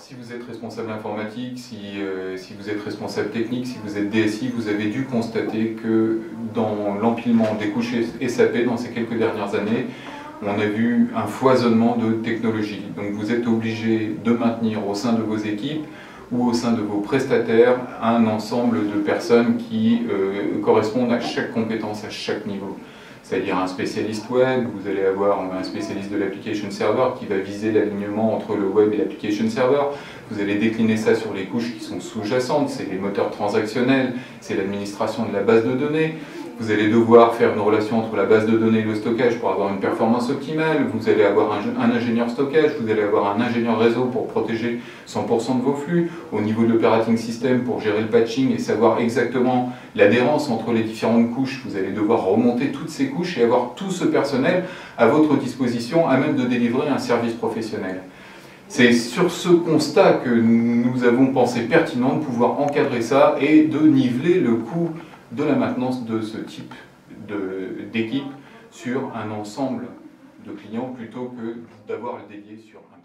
si vous êtes responsable informatique, si vous êtes responsable technique, si vous êtes DSI, vous avez dû constater que dans l'empilement des couches SAP dans ces quelques dernières années, on a vu un foisonnement de technologies. Donc vous êtes obligé de maintenir au sein de vos équipes ou au sein de vos prestataires un ensemble de personnes qui correspondent à chaque compétence, à chaque niveau. C'est-à-dire un spécialiste web, vous allez avoir un spécialiste de l'application server qui va viser l'alignement entre le web et l'application server. Vous allez décliner ça sur les couches qui sont sous-jacentes, c'est les moteurs transactionnels, c'est l'administration de la base de données. Vous allez devoir faire une relation entre la base de données et le stockage pour avoir une performance optimale. Vous allez avoir un ingénieur stockage, vous allez avoir un ingénieur réseau pour protéger 100% de vos flux. Au niveau de l'operating system, pour gérer le patching et savoir exactement l'adhérence entre les différentes couches, vous allez devoir remonter toutes ces couches et avoir tout ce personnel à votre disposition à même de délivrer un service professionnel. C'est sur ce constat que nous avons pensé pertinent de pouvoir encadrer ça et de niveler le coût de la maintenance de ce type d'équipe sur un ensemble de clients plutôt que d'avoir le dédié sur un